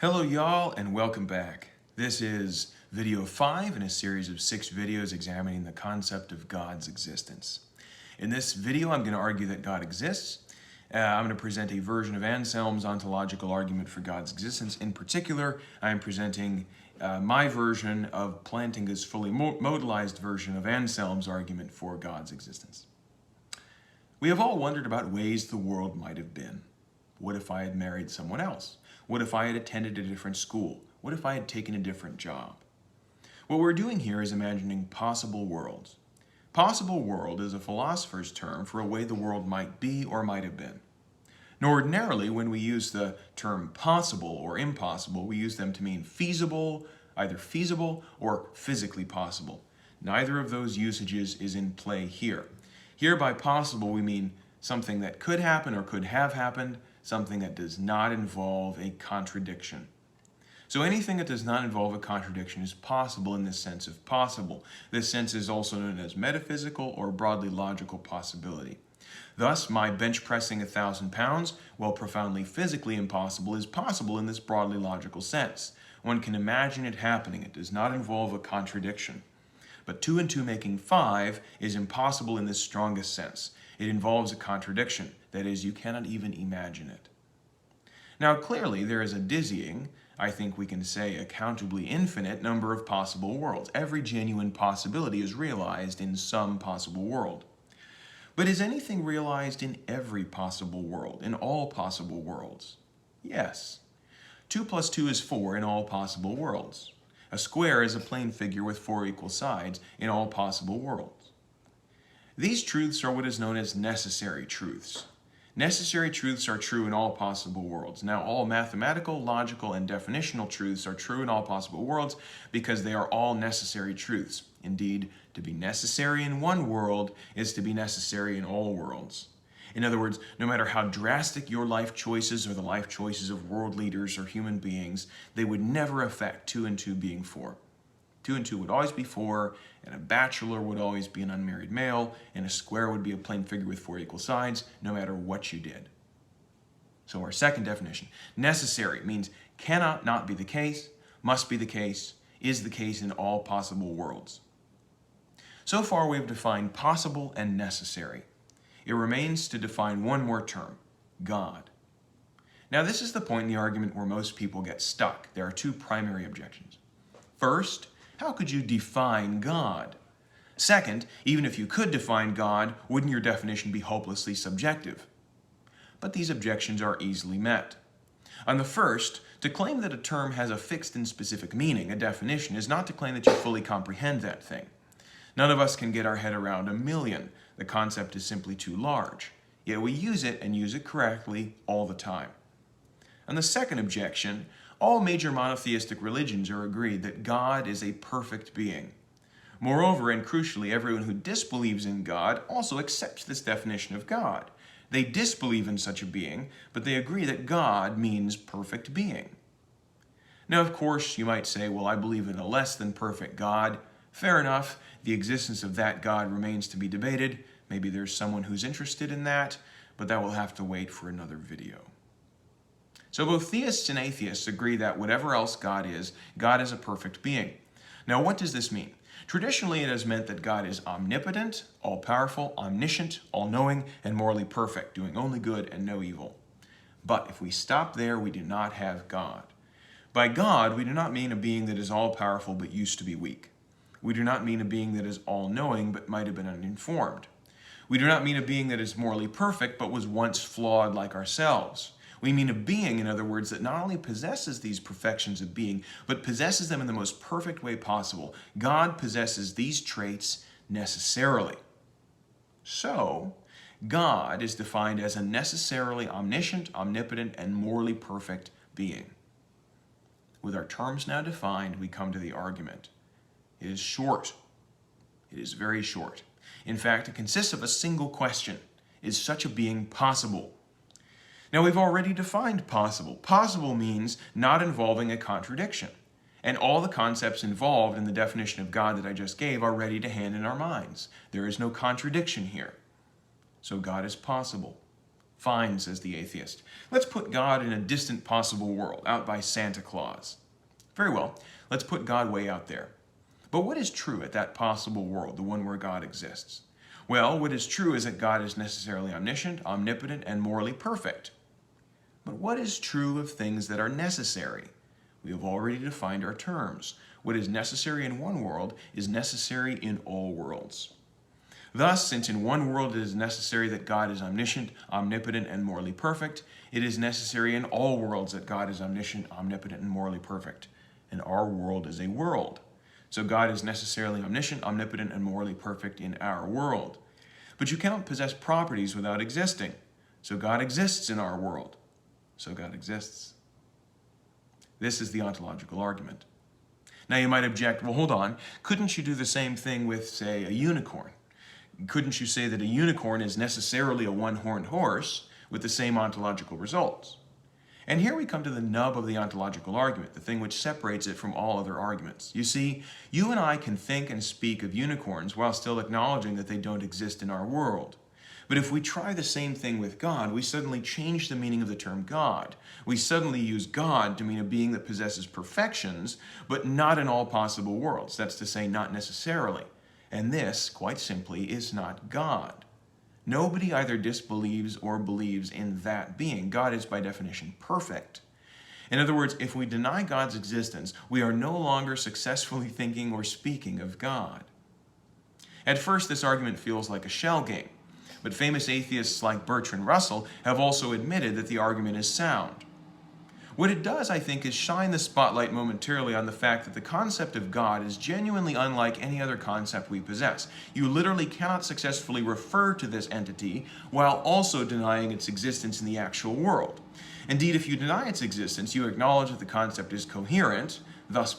Hello y'all and welcome back. This is video 5 in a series of 6 videos examining the concept of God's existence. In this video I'm going to argue that God exists. I'm going to present a version of Anselm's ontological argument for God's existence. In particular, I am presenting my version of Plantinga's fully modalized version of Anselm's argument for God's existence. We have all wondered about ways the world might have been. What if I had married someone else? What if I had attended a different school? What if I had taken a different job? What we're doing here is imagining possible worlds. Possible world is a philosopher's term for a way the world might be or might have been. Now, ordinarily, when we use the term possible or impossible, we use them to mean feasible, either feasible or physically possible. Neither of those usages is in play here. Here by possible we mean something that could happen or could have happened, something that does not involve a contradiction. So anything that does not involve a contradiction is possible in this sense of possible. This sense is also known as metaphysical or broadly logical possibility. Thus, my bench pressing 1,000 pounds, while profoundly physically impossible, is possible in this broadly logical sense. One can imagine it happening. It does not involve a contradiction. But 2 and 2 making 5 is impossible in this strongest sense. It involves a contradiction. That is, you cannot even imagine it. Now, clearly, there is a dizzying, I think we can say accountably infinite, number of possible worlds. Every genuine possibility is realized in some possible world. But is anything realized in every possible world, in all possible worlds? Yes. 2 plus 2 is 4 in all possible worlds. A square is a plane figure with 4 equal sides in all possible worlds. These truths are what is known as necessary truths. Necessary truths are true in all possible worlds. Now, all mathematical, logical, and definitional truths are true in all possible worlds because they are all necessary truths. Indeed, to be necessary in one world is to be necessary in all worlds. In other words, no matter how drastic your life choices or the life choices of world leaders or human beings, they would never affect 2 and 2 being 4. 2 and 2 would always be 4, and a bachelor would always be an unmarried male, and a square would be a plane figure with 4 equal sides, no matter what you did. So our second definition, necessary, means cannot not be the case, must be the case, is the case in all possible worlds. So far we have defined possible and necessary. It remains to define one more term, God. Now this is the point in the argument where most people get stuck. There are 2 primary objections. First, how could you define God? Second, even if you could define God, wouldn't your definition be hopelessly subjective? But these objections are easily met. On the first, to claim that a term has a fixed and specific meaning, a definition, is not to claim that you fully comprehend that thing. None of us can get our head around a million. The concept is simply too large. Yet we use it and use it correctly all the time. On the second objection, all major monotheistic religions are agreed that God is a perfect being. Moreover, and crucially, everyone who disbelieves in God also accepts this definition of God. They disbelieve in such a being, but they agree that God means perfect being. Now, of course, you might say, well, I believe in a less than perfect God. Fair enough. The existence of that God remains to be debated. Maybe there's someone who's interested in that, but that will have to wait for another video. So both theists and atheists agree that whatever else God is a perfect being. Now, what does this mean? Traditionally, it has meant that God is omnipotent, all-powerful, omniscient, all-knowing, and morally perfect, doing only good and no evil. But if we stop there, we do not have God. By God, we do not mean a being that is all-powerful but used to be weak. We do not mean a being that is all-knowing but might have been uninformed. We do not mean a being that is morally perfect but was once flawed like ourselves. We mean a being, in other words, that not only possesses these perfections of being, but possesses them in the most perfect way possible. God possesses these traits necessarily. So, God is defined as a necessarily omniscient, omnipotent, and morally perfect being. With our terms now defined, we come to the argument. It is short. It is very short. In fact, it consists of a single question. Is such a being possible? Now, we've already defined possible. Possible means not involving a contradiction. And all the concepts involved in the definition of God that I just gave are ready to hand in our minds. There is no contradiction here. So God is possible. Fine, says the atheist. Let's put God in a distant possible world, out by Santa Claus. Very well, let's put God way out there. But what is true at that possible world, the one where God exists? Well, what is true is that God is necessarily omniscient, omnipotent, and morally perfect. But what is true of things that are necessary? We have already defined our terms. What is necessary in one world is necessary in all worlds. Thus, since in one world it is necessary that God is omniscient, omnipotent, and morally perfect, it is necessary in all worlds that God is omniscient, omnipotent, and morally perfect. And our world is a world. So God is necessarily omniscient, omnipotent, and morally perfect in our world. But you cannot possess properties without existing. So God exists in our world. So God exists. This is the ontological argument. Now you might object, well, hold on, couldn't you do the same thing with, say, a unicorn? Couldn't you say that a unicorn is necessarily a one-horned horse with the same ontological results? And here we come to the nub of the ontological argument, the thing which separates it from all other arguments. You see, you and I can think and speak of unicorns while still acknowledging that they don't exist in our world. But if we try the same thing with God, we suddenly change the meaning of the term God. We suddenly use God to mean a being that possesses perfections, but not in all possible worlds. That's to say, not necessarily. And this, quite simply, is not God. Nobody either disbelieves or believes in that being. God is, by definition, perfect. In other words, if we deny God's existence, we are no longer successfully thinking or speaking of God. At first, this argument feels like a shell game, but famous atheists like Bertrand Russell have also admitted that the argument is sound. What it does, I think, is shine the spotlight momentarily on the fact that the concept of God is genuinely unlike any other concept we possess. You literally cannot successfully refer to this entity while also denying its existence in the actual world. Indeed, if you deny its existence, you acknowledge that the concept is coherent, thus